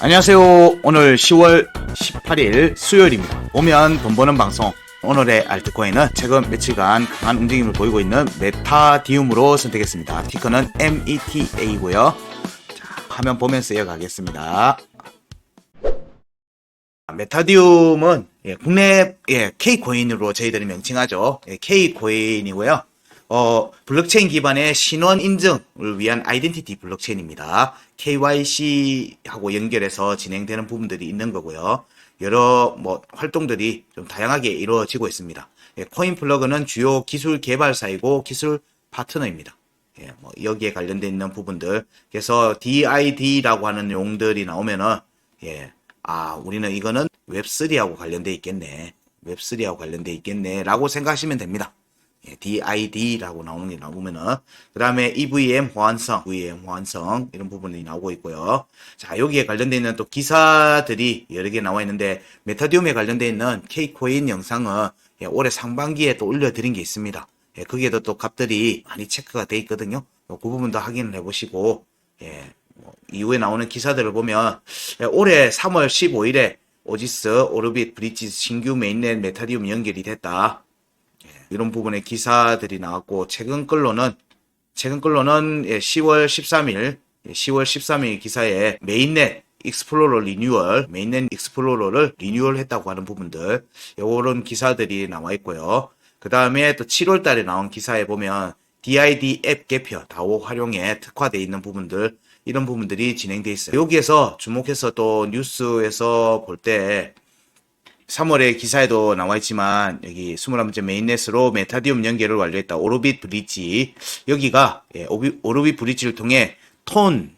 안녕하세요. 오늘 10월 18일 수요일입니다. 오면 돈 버는 방송. 오늘의 알트코인은 최근 며칠간 강한 움직임을 보이고 있는 메타디움으로 선택했습니다. 티커는 META고요. 자, 화면 보면서 이어가겠습니다. 메타디움은 국내 K코인으로 저희들이 명칭하죠. K코인이고요. 블록체인 기반의 신원 인증을 위한 아이덴티티 블록체인입니다. KYC하고 연결해서 진행되는 부분들이 있는 거고요. 여러 활동들이 좀 다양하게 이루어지고 있습니다. 코인 플러그는 주요 기술 개발사이고 기술 파트너입니다. 여기에 관련되어 있는 부분들. 그래서 DID라고 하는 용들이 나오면은 우리는 이거는 웹3하고 관련되어 있겠네. 웹3하고 관련되어 있겠네. 라고 생각하시면 됩니다. DID라고 나오는 게 나오면은, 그 다음에 EVM 호환성, 이런 부분이 나오고 있고요. 자, 여기에 관련되어 있는 또 기사들이 여러 개 나와 있는데, 메타디움에 관련되어 있는 K코인 영상은 올해 상반기에 또 올려드린 게 있습니다. 거기에도 또 값들이 많이 체크가 돼 있거든요. 그 부분도 확인을 해보시고, 이후에 나오는 기사들을 보면, 올해 3월 15일에 오지스, 오르빗, 브릿지 신규 메인넷 메타디움 연결이 됐다. 이런 부분의 기사들이 나왔고, 최근 걸로는 10월 13일 기사에 메인넷 익스플로러를 리뉴얼 했다고 하는 부분들, 요런 기사들이 나와 있고요. 그 다음에 또 7월 달에 나온 기사에 보면 DID 앱 개표, 다오 활용에 특화되어 있는 부분들, 이런 부분들이 진행되어 있어요. 여기에서 주목해서 또 뉴스에서 볼 때 3월에 기사에도 나와 있지만 여기 21번째 메인넷으로 메타디움 연결을 완료했다. 오르빗 브릿지. 여기가 오르빗 브릿지를 통해 톤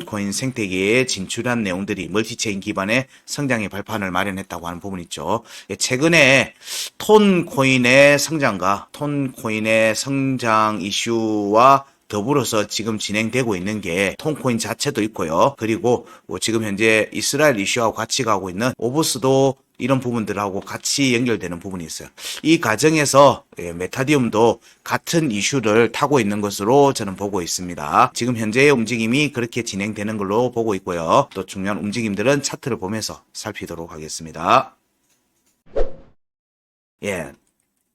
코인 생태계에 진출한 내용들이 멀티체인 기반의 성장의 발판을 마련했다고 하는 부분이 있죠. 최근에 톤 코인의 성장과 톤 코인의 성장 이슈와 더불어서 지금 진행되고 있는 게 톤코인 자체도 있고요. 그리고 지금 현재 이스라엘 이슈하고 같이 가고 있는 오버스도 이런 부분들하고 같이 연결되는 부분이 있어요. 이 과정에서 메타디움도 같은 이슈를 타고 있는 것으로 저는 보고 있습니다. 지금 현재의 움직임이 그렇게 진행되는 걸로 보고 있고요. 또 중요한 움직임들은 차트를 보면서 살피도록 하겠습니다.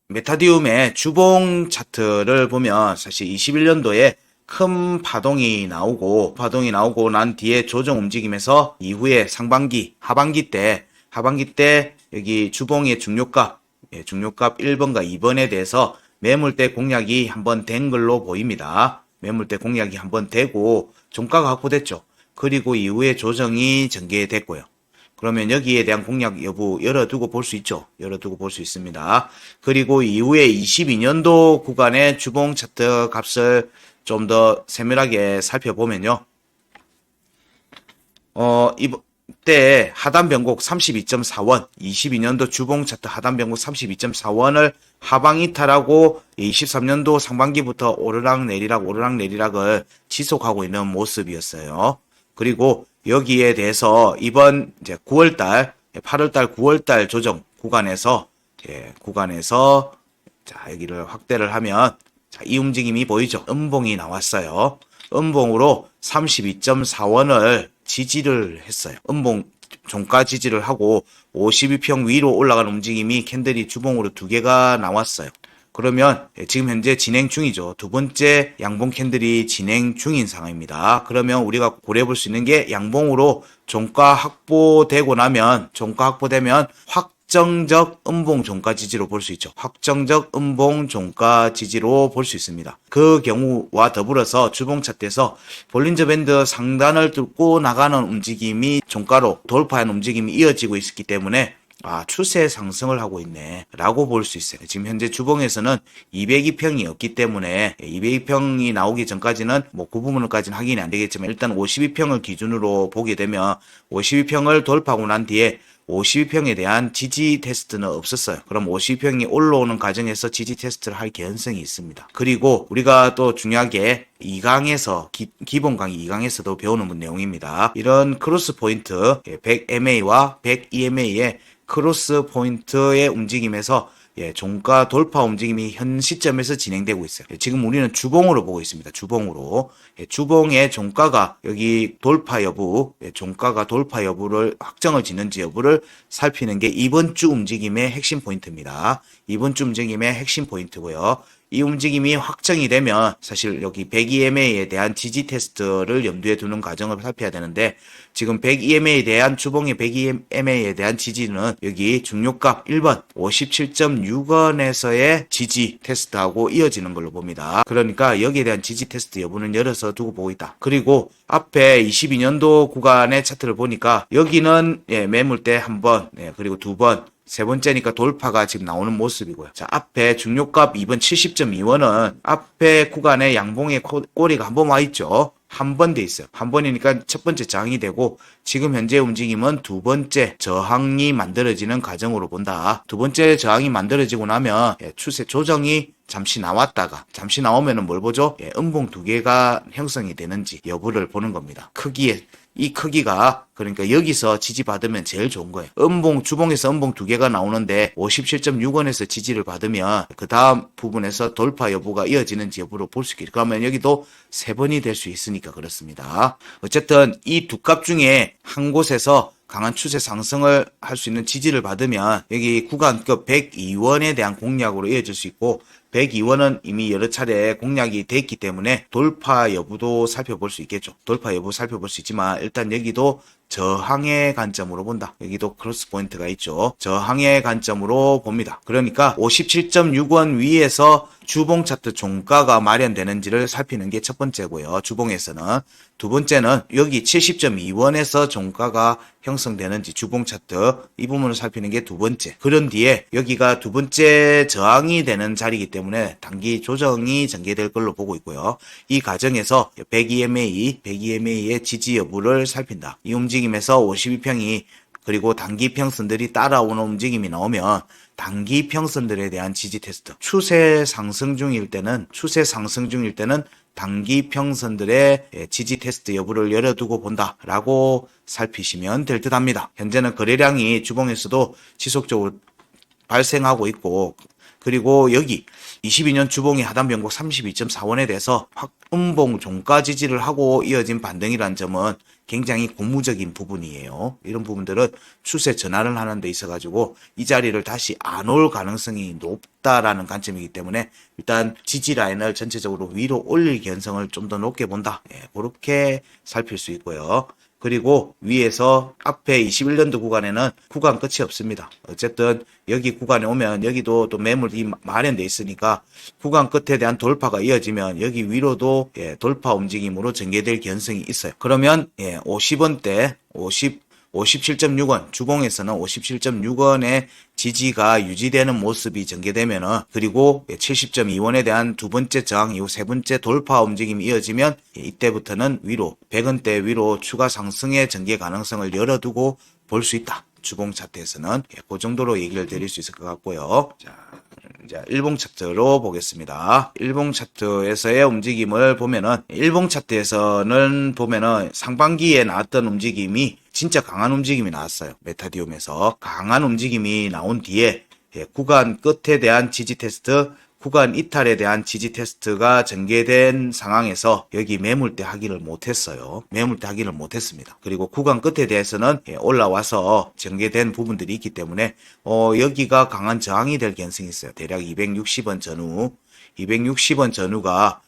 메타디움의 주봉 차트를 보면 사실 21년도에 큰 파동이 나오고 난 뒤에 조정 움직임에서 이후에 하반기 때 여기 주봉의 중요값 1번과 2번에 대해서 매물대 공략이 한번 된 걸로 보입니다. 매물대 공략이 한번 되고 종가가 확보됐죠. 그리고 이후에 조정이 전개됐고요. 그러면 여기에 대한 공략 여부 열어두고 볼 수 있죠. 열어두고 볼 수 있습니다. 그리고 이후에 22년도 구간의 주봉 차트 값을 좀 더 세밀하게 살펴보면요. 이때 하단 변곡 32.4원, 22년도 주봉 차트 하단 변곡 32.4원을 하방 이탈하고 23년도 상반기부터 오르락내리락을 지속하고 있는 모습이었어요. 그리고 여기에 대해서 이번 이제 8월달 9월달 조정 구간에서 자, 여기를 확대를 하면 자, 이 움직임이 보이죠? 음봉이 나왔어요. 음봉으로 32.4원을 지지를 했어요. 음봉 종가 지지를 하고 52평 위로 올라가는 움직임이 캔들이 주봉으로 2개가 나왔어요. 그러면 지금 현재 진행 중이죠. 두 번째 양봉 캔들이 진행 중인 상황입니다. 그러면 우리가 고려해 볼 수 있는 게 양봉으로 종가 확보되면 확정적 음봉 종가 지지로 볼 수 있죠. 확정적 음봉 종가 지지로 볼 수 있습니다. 그 경우와 더불어서 주봉 차트에서 볼린저 밴드 상단을 뚫고 나가는 움직임이 종가로 돌파하는 움직임이 이어지고 있기 때문에 추세 상승을 하고 있네 라고 볼 수 있어요. 지금 현재 주봉에서는 202평이 없기 때문에 202평이 나오기 전까지는 그 부분까지는 확인이 안 되겠지만 일단 52평을 기준으로 보게 되면 52평을 돌파하고 난 뒤에 52평에 대한 지지 테스트는 없었어요. 그럼 52평이 올라오는 과정에서 지지 테스트를 할 개연성이 있습니다. 그리고 우리가 또 중요하게 2강에서 기본 강의 2강에서도 배우는 내용입니다. 이런 크로스 포인트 100MA와 100EMA의 크로스 포인트의 움직임에서 종가 돌파 움직임이 현 시점에서 진행되고 있어요. 지금 우리는 주봉으로 보고 있습니다. 주봉으로. 주봉의 종가가 여기 돌파 여부, 종가가 돌파 여부를 확정을 짓는지 여부를 살피는 게 이번 주 움직임의 핵심 포인트입니다. 이번 주 움직임의 핵심 포인트고요. 이 움직임이 확정이 되면 사실 여기 100EMA에 대한 지지 테스트를 염두에 두는 과정을 살펴야 되는데 지금 100EMA에 대한 주봉의 100EMA에 대한 지지는 여기 중요값 1번 57.6원에서의 지지 테스트하고 이어지는 걸로 봅니다. 그러니까 여기에 대한 지지 테스트 여부는 열어서 두고 보고 있다. 그리고 앞에 22년도 구간의 차트를 보니까 여기는 매물대 한 번, 그리고 두 번, 세 번째니까 돌파가 지금 나오는 모습이고요. 자, 앞에 중요값 2번 70.2원은 앞에 구간에 양봉의 꼬리가 한 번 와 있죠. 한 번 돼 있어요. 한 번이니까 첫 번째 저항이 되고 지금 현재 움직임은 두 번째 저항이 만들어지는 과정으로 본다. 두 번째 저항이 만들어지고 나면 추세 조정이 잠시 나왔다가 잠시 나오면은 뭘 보죠? 음봉 두 개가 형성이 되는지 여부를 보는 겁니다. 이 크기가 그러니까 여기서 지지받으면 제일 좋은 거예요. 주봉에서 음봉 두 개가 나오는데 57.6원에서 지지를 받으면 그 다음 부분에서 돌파 여부가 이어지는지 여부를 볼 수 있겠죠. 그러면 여기도 세 번이 될 수 있으니까 그렇습니다. 어쨌든 이 두 값 중에 한 곳에서 강한 추세 상승을 할 수 있는 지지를 받으면 여기 구간급 102원에 대한 공략으로 이어질 수 있고 102원은 이미 여러 차례 공략이 됐기 때문에 돌파 여부도 살펴볼 수 있겠죠. 돌파 여부 살펴볼 수 있지만 일단 여기도 저항의 관점으로 본다. 여기도 크로스 포인트가 있죠. 저항의 관점으로 봅니다. 그러니까 57.6원 위에서 주봉 차트 종가가 마련되는지를 살피는 게 첫 번째고요. 주봉에서는. 두 번째는 여기 70.2원에서 종가가 형성되는지 주봉 차트 이 부분을 살피는 게 두 번째. 그런 뒤에 여기가 두 번째 저항이 되는 자리이기 때문에 단기 조정이 전개될 걸로 보고 있고요. 이 과정에서 100EMA의 지지 여부를 살핀다. 이 움직임에서 52평이 그리고 단기 평선들이 따라오는 움직임이 나오면 단기 평선들에 대한 지지 테스트. 추세 상승 중일 때는 단기 평선들의 지지 테스트 여부를 열어두고 본다라고 살피시면 될 듯 합니다. 현재는 거래량이 주봉에서도 지속적으로 발생하고 있고 그리고 여기 22년 주봉의 하단 변곡 32.4원에 대해서 음봉 종가 지지를 하고 이어진 반등이라는 점은 굉장히 고무적인 부분이에요. 이런 부분들은 추세 전환을 하는 데 있어 가지고 이 자리를 다시 안 올 가능성이 높다라는 관점이기 때문에 일단 지지 라인을 전체적으로 위로 올릴 개연성을 좀 더 높게 본다. 그렇게 살필 수 있고요. 그리고 위에서 앞에 21년도 구간에는 구간 끝이 없습니다. 어쨌든 여기 구간에 오면 여기도 또 매물이 마련돼 있으니까 구간 끝에 대한 돌파가 이어지면 여기 위로도 돌파 움직임으로 전개될 개연성이 있어요. 그러면 50원대 57.6원 주봉에서는 57.6원의 지지가 유지되는 모습이 전개되면은 그리고 70.2원에 대한 두 번째 저항 이후 세 번째 돌파 움직임이 이어지면 이때부터는 위로 100원대 위로 추가 상승의 전개 가능성을 열어두고 볼 수 있다. 주봉 차트에서는 그 정도로 얘기를 드릴 수 있을 것 같고요. 자, 이제 일봉 차트로 보겠습니다. 일봉 차트에서의 움직임을 보면은 일봉 차트에서는 보면은 상반기에 나왔던 움직임이 진짜 강한 움직임이 나왔어요. 메타디움에서 강한 움직임이 나온 뒤에 구간 끝에 대한 지지 테스트, 구간 이탈에 대한 지지 테스트가 전개된 상황에서 여기 매물대 확인을 못했어요. 매물대 확인을 못했습니다. 그리고 구간 끝에 대해서는 올라와서 전개된 부분들이 있기 때문에 여기가 강한 저항이 될 가능성이 있어요. 대략 260원 전후, 260원 전후가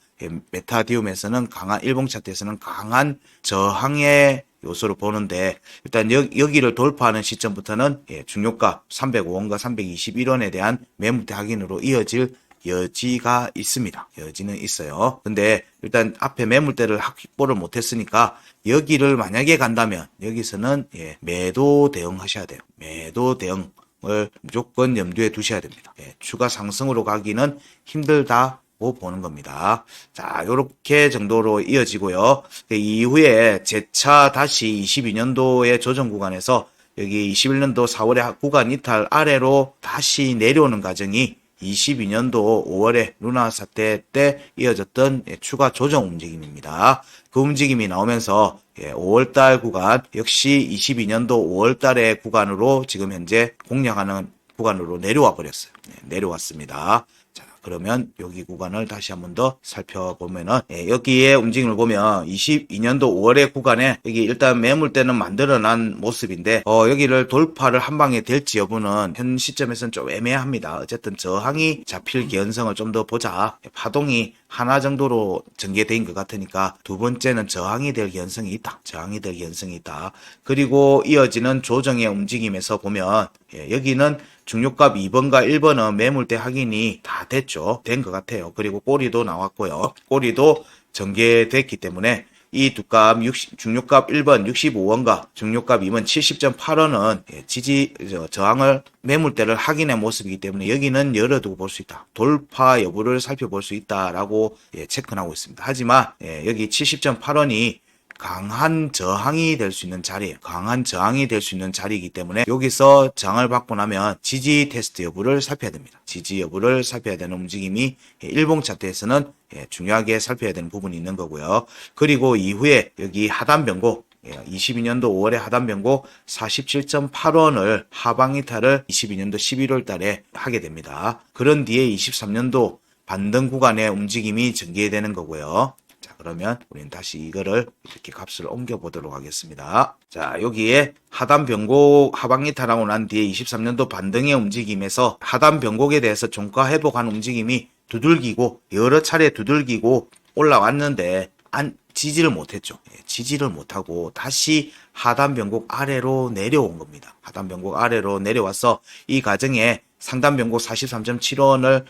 메타디움에서는 강한 일봉 차트에서는 강한 저항의 요소로 보는데 일단 여기를 돌파하는 시점부터는 중요가 305원과 321원에 대한 매물대 확인으로 이어질 여지가 있습니다. 여지는 있어요. 근데 일단 앞에 매물대를 확보를 못했으니까 여기를 만약에 간다면 여기서는 매도 대응하셔야 돼요. 매도 대응을 무조건 염두에 두셔야 됩니다. 추가 상승으로 가기는 힘들다. 보는 겁니다. 자, 요렇게 정도로 이어지고요. 이후에 재차 다시 22년도의 조정 구간에서 여기 21년도 4월에 구간 이탈 아래로 다시 내려오는 과정이 22년도 5월에 루나 사태 때 이어졌던 추가 조정 움직임입니다. 그 움직임이 나오면서 5월달 구간 역시 22년도 5월달의 구간으로 지금 현재 공략하는 구간으로 내려와 버렸어요. 내려왔습니다. 자, 그러면 여기 구간을 다시 한번 더 살펴보면은 여기에 움직임을 보면 22년도 5월의 구간에 여기 일단 매물대는 만들어난 모습인데 여기를 돌파를 한 방에 될지 여부는 현 시점에서는 좀 애매합니다. 어쨌든 저항이 잡힐 개연성을 좀 더 보자. 파동이 하나 정도로 전개된 것 같으니까 두 번째는 저항이 될 개연성이 있다. 저항이 될 개연성이 있다. 그리고 이어지는 조정의 움직임에서 보면 여기는 중요값 2번과 1번은 매물대 확인이 다 됐죠. 된 것 같아요. 그리고 꼬리도 나왔고요. 꼬리도 전개됐기 때문에 이 두 값 중요값 1번 65원과 중요값 2번 70.8원은 저항을 매물대를 확인의 모습이기 때문에 여기는 열어두고 볼 수 있다. 돌파 여부를 살펴볼 수 있다라고 체크하고 있습니다. 하지만 여기 70.8원이 강한 저항이 될 수 있는 자리예요. 강한 저항이 될 수 있는 자리이기 때문에 여기서 저항을 받고 나면 지지 테스트 여부를 살펴야 됩니다. 지지 여부를 살펴야 되는 움직임이 일봉 차트에서는 중요하게 살펴야 되는 부분이 있는 거고요. 그리고 이후에 여기 하단 변곡 22년도 5월에 하단 변곡 47.8원을 하방 이탈을 22년도 11월 달에 하게 됩니다. 그런 뒤에 23년도 반등 구간의 움직임이 전개되는 거고요. 자, 그러면 우리는 다시 이거를 이렇게 값을 옮겨 보도록 하겠습니다. 자, 여기에 하단 변곡 하방 이탈하고 난 뒤에 23년도 반등의 움직임에서 하단 변곡에 대해서 종가 회복한 움직임이 두들기고 여러 차례 두들기고 올라왔는데 지지를 못했죠. 지지를 못하고 다시 하단 변곡 아래로 내려온 겁니다. 하단 변곡 아래로 내려와서 이 과정에 상단 변곡 43.7원을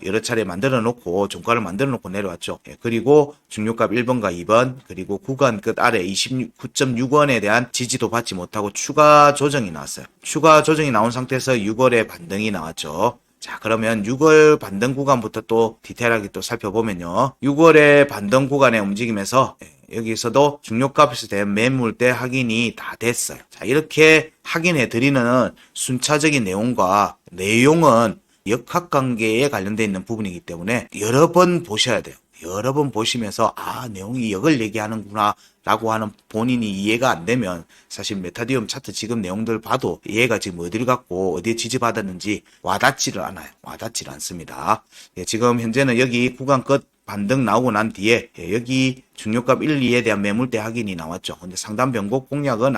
여러 차례 만들어 놓고 종가를 만들어 놓고 내려왔죠. 그리고 중요값 1번과 2번 그리고 구간 끝 아래 29.6원에 대한 지지도 받지 못하고 추가 조정이 나왔어요. 추가 조정이 나온 상태에서 6월에 반등이 나왔죠. 자, 그러면 6월 반등 구간부터 또 디테일하게 또 살펴보면요. 6월의 반등 구간의 움직임에서 여기서도 중요값에서 대한 매물대 확인이 다 됐어요. 자, 이렇게 확인해 드리는 순차적인 내용과 내용은 역학관계에 관련되어 있는 부분이기 때문에 여러 번 보셔야 돼요. 여러 번 보시면서 내용이 이걸 얘기하는구나 라고 하는 본인이 이해가 안 되면 사실 메타디움 차트 지금 내용들 봐도 얘가 지금 어디를 갖고 어디에 지지받았는지 와닿지를 않아요. 와닿지를 않습니다. 지금 현재는 여기 구간 끝 반등 나오고 난 뒤에 여기 중요값 1, 2에 대한 매물대 확인이 나왔죠. 근데 상단 변곡 공략은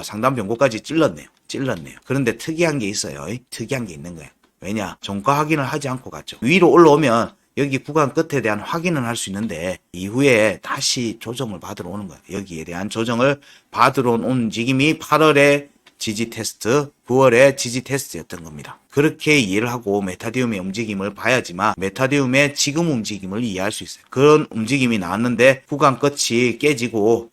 상단 변곡까지 찔렀네요. 그런데 특이한 게 있어요. 특이한 게 있는 거예요. 왜냐? 종가 확인을 하지 않고 갔죠. 위로 올라오면 여기 구간 끝에 대한 확인은 할 수 있는데 이후에 다시 조정을 받으러 오는 거예요. 여기에 대한 조정을 받으러 온 움직임이 8월에 지지 테스트, 9월에 지지 테스트였던 겁니다. 그렇게 이해를 하고 메타디움의 움직임을 봐야지만 메타디움의 지금 움직임을 이해할 수 있어요. 그런 움직임이 나왔는데 구간 끝이 깨지고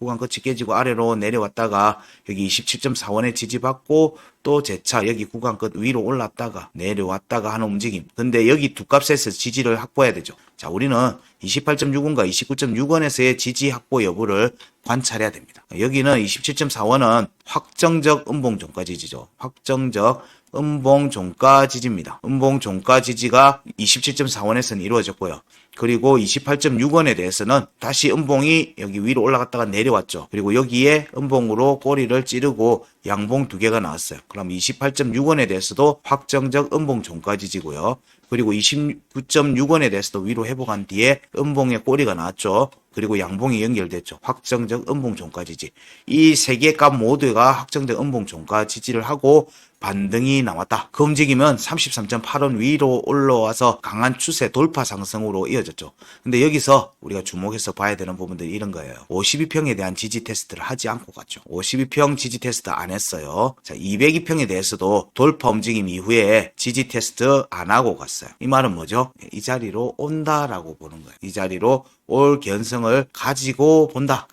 아래로 내려왔다가 여기 27.4원에 지지받고 또 재차 여기 구간 끝 위로 올랐다가 내려왔다가 하는 움직임. 근데 여기 두 값에서 지지를 확보해야 되죠. 자, 우리는 28.6원과 29.6원에서의 지지 확보 여부를 관찰해야 됩니다. 여기는 27.4원은 확정적 음봉 종가 지지죠. 확정적 음봉 종가 지지입니다. 음봉 종가 지지가 27.4원에서는 이루어졌고요. 그리고 28.6원에 대해서는 다시 음봉이 여기 위로 올라갔다가 내려왔죠. 그리고 여기에 음봉으로 꼬리를 찌르고 양봉 두 개가 나왔어요. 그럼 28.6원에 대해서도 확정적 음봉 종가 지지고요. 그리고 29.6원에 대해서도 위로 회복한 뒤에 음봉의 꼬리가 나왔죠. 그리고 양봉이 연결됐죠. 확정적 음봉 종가 지지. 이 세 개 값 모두가 확정적 음봉 종가 지지를 하고 반등이 나왔다. 그 움직임은 33.8원 위로 올라와서 강한 추세 돌파 상승으로 이어졌죠. 근데 여기서 우리가 주목해서 봐야 되는 부분들이 이런 거예요. 52평에 대한 지지 테스트를 하지 않고 갔죠. 52평 지지 테스트 안 했어요. 자, 202평에 대해서도 돌파 움직임 이후에 지지 테스트 안 하고 갔어요. 이 말은 뭐죠? 이 자리로 온다라고 보는 거예요. 이 자리로 올 개연성을 가지고 본다.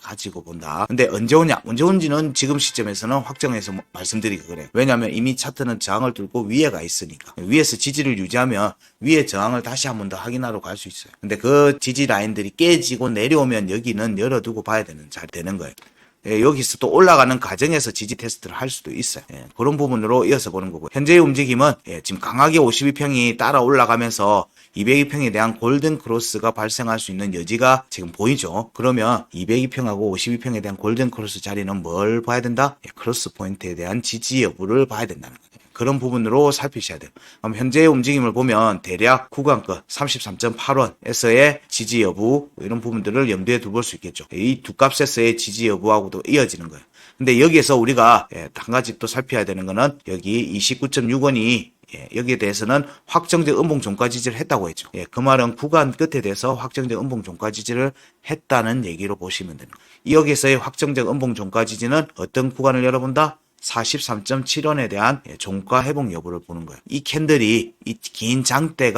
근데 언제 오냐? 언제 온지는 지금 시점에서는 확정해서 말씀드리기 그래요. 왜냐하면 이미 차트는 저항을 뚫고 위에 가 있으니까. 위에서 지지를 유지하면 위에 저항을 다시 한 번 더 확인하러 갈 수 있어요. 근데 그 지지 라인들이 깨지고 내려오면 여기는 열어두고 봐야 되는 거예요. 여기서 또 올라가는 과정에서 지지 테스트를 할 수도 있어요. 그런 부분으로 이어서 보는 거고요. 현재의 움직임은 지금 강하게 52평이 따라 올라가면서 202평에 대한 골든 크로스가 발생할 수 있는 여지가 지금 보이죠. 그러면 202평하고 52평에 대한 골든 크로스 자리는 뭘 봐야 된다? 크로스 포인트에 대한 지지 여부를 봐야 된다는 거예요. 그런 부분으로 살피셔야 돼요. 그럼 현재의 움직임을 보면 대략 구간끝 33.8원에서의 지지 여부 이런 부분들을 염두에 두볼 수 있겠죠. 이 두 값에서의 지지 여부하고도 이어지는 거예요. 근데 여기에서 우리가 한 가지 또 살펴야 되는 거는 여기 29.6원이 여기에 대해서는 확정적 음봉 종가 지지를 했다고 했죠. 그 말은 구간 끝에 대해서 확정적 음봉 종가 지지를 했다는 얘기로 보시면 되는 거예요. 여기에서의 확정적 음봉 종가 지지는 어떤 구간을 열어본다? 43.7원에 대한 종가 회복 여부를 보는 거예요. 이 캔들이 이 긴 장대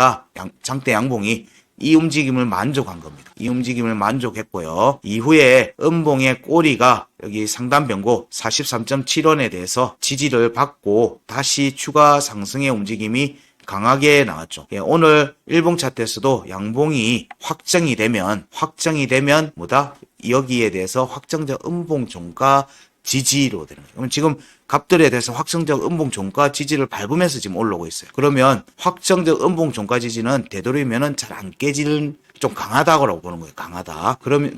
양봉이 이 움직임을 만족한 겁니다. 이 움직임을 만족했고요. 이후에 음봉의 꼬리가 여기 상단 변고 43.7원에 대해서 지지를 받고 다시 추가 상승의 움직임이 강하게 나왔죠. 오늘 일봉 차트에서도 양봉이 확정이 되면 뭐다? 여기에 대해서 확정적 음봉 종가 지지로 되는 거예요. 그럼 지금 값들에 대해서 확정적 음봉 종가 지지를 밟으면서 지금 올라오고 있어요. 그러면 확정적 음봉 종가 지지는 되도록이면은 잘 안 깨지는 좀 강하다고 보는 거예요. 강하다. 그러면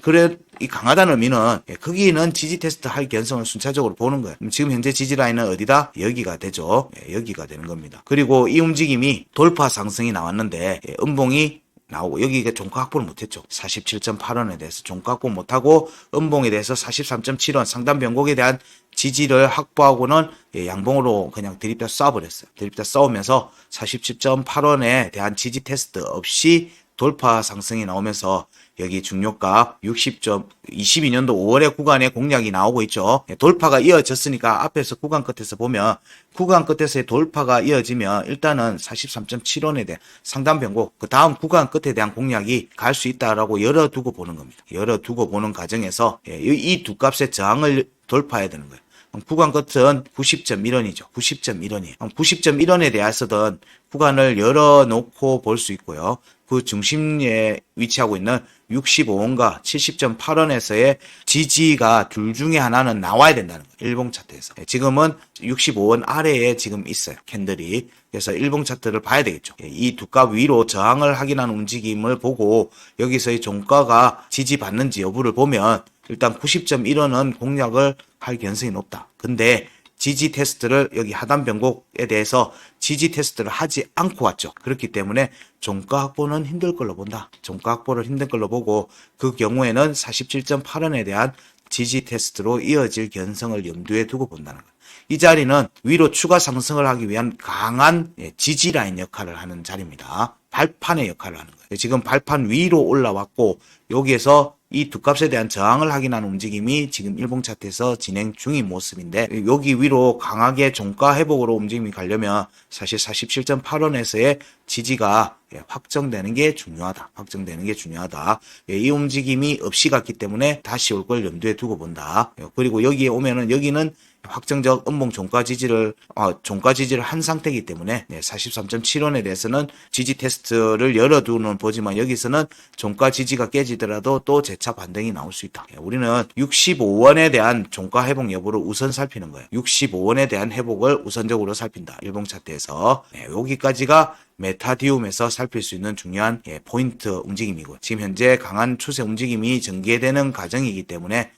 이 강하다는 의미는 거기는 지지 테스트 할 개연성을 순차적으로 보는 거예요. 지금 현재 지지 라인은 어디다? 여기가 되죠. 여기가 되는 겁니다. 그리고 이 움직임이 돌파 상승이 나왔는데 음봉이 나오고 여기가 종가 확보를 못했죠. 47.8원에 대해서 종가 확보 못하고 음봉에 대해서 43.7원 상단 변곡에 대한 지지를 확보하고는 양봉으로 그냥 들이다 쏴버렸어요. 들이다 쏴오면서 47.8원에 대한 지지 테스트 없이 돌파 상승이 나오면서 여기 중요가 22년도 5월에 구간에 공략이 나오고 있죠. 돌파가 이어졌으니까 앞에서 구간 끝에서 보면 구간 끝에서의 돌파가 이어지면 일단은 43.7원에 대한 상단 변곡 그 다음 구간 끝에 대한 공략이 갈 수 있다라고 열어두고 보는 겁니다. 열어두고 보는 과정에서 이 두 값의 저항을 돌파해야 되는 거예요. 구간 끝은 90.1원이죠. 90.1원이에요. 90.1원에 대해서든 구간을 열어놓고 볼 수 있고요. 그 중심에 위치하고 있는 65원과 70.8원에서의 지지가 둘 중에 하나는 나와야 된다는 거예요. 일봉 차트에서. 지금은 65원 아래에 지금 있어요. 캔들이. 그래서 일봉 차트를 봐야 되겠죠. 이 두 값 위로 저항을 확인하는 움직임을 보고 여기서의 종가가 지지받는지 여부를 보면 일단 90.1원은 공략을 할 가능성이 높다. 근데 지지 테스트를 여기 하단 변곡에 대해서 지지 테스트를 하지 않고 왔죠. 그렇기 때문에 종가 확보는 힘들 걸로 본다. 종가 확보를 힘든 걸로 보고 그 경우에는 47.8원에 대한 지지 테스트로 이어질 가능성을 염두에 두고 본다는 거예요. 이 자리는 위로 추가 상승을 하기 위한 강한 지지 라인 역할을 하는 자리입니다. 발판의 역할을 하는 거예요. 지금 발판 위로 올라왔고 여기에서 이 두 값에 대한 저항을 확인하는 움직임이 지금 일봉 차트에서 진행 중인 모습인데 여기 위로 강하게 종가 회복으로 움직임이 가려면 사실 47.8원에서의 지지가 확정되는 게 중요하다. 확정되는 게 중요하다. 이 움직임이 없이 갔기 때문에 다시 올 걸 염두에 두고 본다. 그리고 여기에 오면은 여기는 확정적 음봉 종가 지지를 한 상태이기 때문에 43.7원에 대해서는 지지 테스트를 열어두는 보지만 여기서는 종가 지지가 깨지더라도 또 재차 반등이 나올 수 있다. 우리는 65원에 대한 종가 회복 여부를 우선 살피는 거예요. 65원에 대한 회복을 우선적으로 살핀다. 일봉 차트에서 여기까지가 메타디움에서 살필 수 있는 중요한 포인트 움직임이고 지금 현재 강한 추세 움직임이 전개되는 과정이기 때문에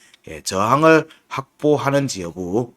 저항을 확보하는지 여부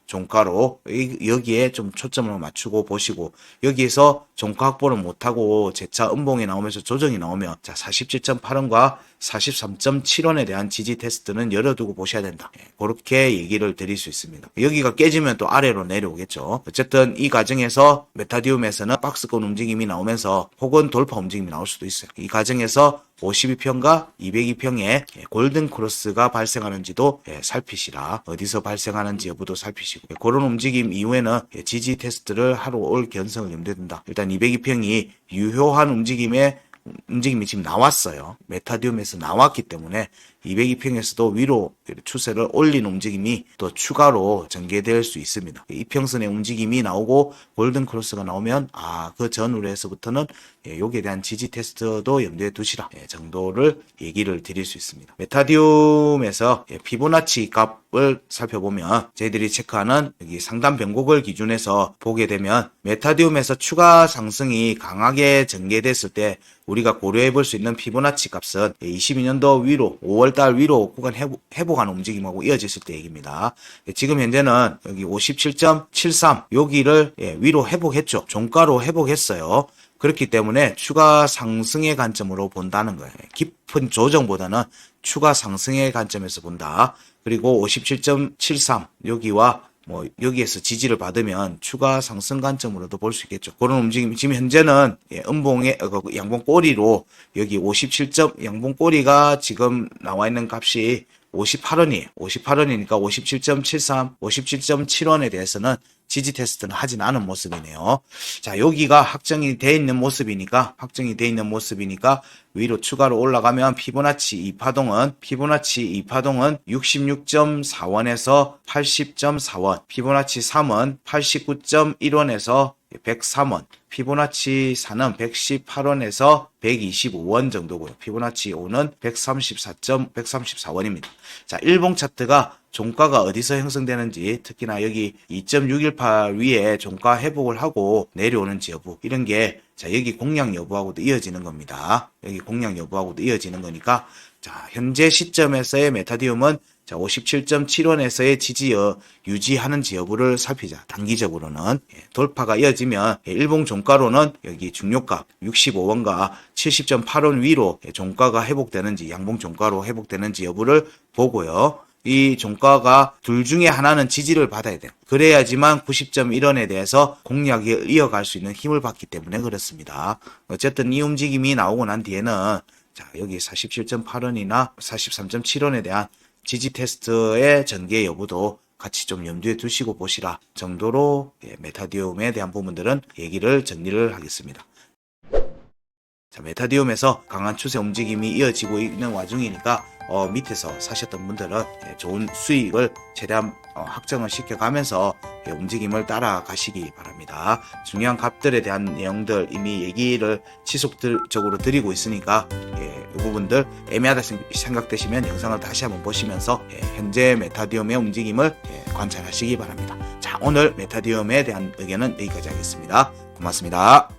종가로 여기에 좀 초점을 맞추고 보시고 여기에서 종가 확보를 못하고 재차 음봉이 나오면서 조정이 나오면 자 47.8원과 43.7원에 대한 지지 테스트는 열어두고 보셔야 된다. 그렇게 얘기를 드릴 수 있습니다. 여기가 깨지면 또 아래로 내려오겠죠. 어쨌든 이 과정에서 메타디움에서는 박스권 움직임이 나오면서 혹은 돌파 움직임이 나올 수도 있어요. 이 과정에서 52평과 202평에 골든 크로스가 발생하는지도 살피시라. 어디서 발생하는지 여부도 살피시고 그런 움직임 이후에는 지지 테스트를 하러 올 견성을 염두에 둔다. 일단 202평이 유효한 움직임이 지금 나왔어요. 메타디움에서 나왔기 때문에 202평에서도 위로 추세를 올린 움직임이 또 추가로 전개될 수 있습니다. 이평선의 움직임이 나오고 골든 크로스가 나오면 그 전후로에서부터는 여기에 대한 지지 테스트도 염두에 두시라 정도를 얘기를 드릴 수 있습니다. 메타디움에서 피보나치 값 지압을 살펴보면 저희들이 체크하는 여기 상단 변곡을 기준해서 보게 되면 메타디움에서 추가 상승이 강하게 전개됐을 때 우리가 고려해 볼 수 있는 피보나치 값은 22년도 위로 5월달 위로 구간 회복하는 움직임하고 이어졌을 때 얘기입니다. 지금 현재는 여기 57.73 여기를 위로 회복했죠. 종가로 회복했어요. 그렇기 때문에 추가 상승의 관점으로 본다는 거예요. 깊은 조정보다는 추가 상승의 관점에서 본다. 그리고 57.73 여기와 여기에서 지지를 받으면 추가 상승 관점으로도 볼 수 있겠죠. 그런 움직임, 지금 현재는 음봉의 양봉 꼬리로 여기 57점 양봉 꼬리가 지금 나와 있는 값이 58원이에요. 58원이니까 57.73, 57.7원에 대해서는 지지 테스트는 하진 않은 모습이네요. 자, 여기가 확정이 돼 있는 모습이니까 위로 추가로 올라가면 피보나치 2파동은 66.4원에서 80.4원, 피보나치 3은 89.1원에서 103원, 피보나치 4는 118원에서 125원 정도고요. 피보나치 5는 134원입니다. 자, 일봉 차트가 종가가 어디서 형성되는지, 특히나 여기 2.618 위에 종가 회복을 하고 내려오는지 여부, 이런 게 자, 여기 공략 여부하고도 이어지는 겁니다. 여기 공략 여부하고도 이어지는 거니까, 자, 현재 시점에서의 메타디움은 자, 57.7원에서의 지지여 유지하는지 여부를 살피자. 단기적으로는 돌파가 이어지면 일봉 종가로는 여기 중요가 65원과 70.8원 위로 종가가 회복되는지, 양봉 종가로 회복되는지 여부를 보고요. 이 종가가 둘 중에 하나는 지지를 받아야 돼요. 그래야지만 90.1원에 대해서 공략이 이어갈 수 있는 힘을 받기 때문에 그렇습니다. 어쨌든 이 움직임이 나오고 난 뒤에는 자, 여기 47.8원이나 43.7원에 대한 지지 테스트의 전개 여부도 같이 좀 염두에 두시고 보시라 정도로 메타디움에 대한 부분들은 얘기를 정리를 하겠습니다. 자, 메타디움에서 강한 추세 움직임이 이어지고 있는 와중이니까 밑에서 사셨던 분들은 좋은 수익을 최대한 확정을 시켜가면서 움직임을 따라가시기 바랍니다. 중요한 값들에 대한 내용들 이미 얘기를 지속적으로 드리고 있으니까 이 부분들 애매하다 생각되시면 영상을 다시 한번 보시면서 현재 메타디움의 움직임을 관찰하시기 바랍니다. 자, 오늘 메타디움에 대한 의견은 여기까지 하겠습니다. 고맙습니다.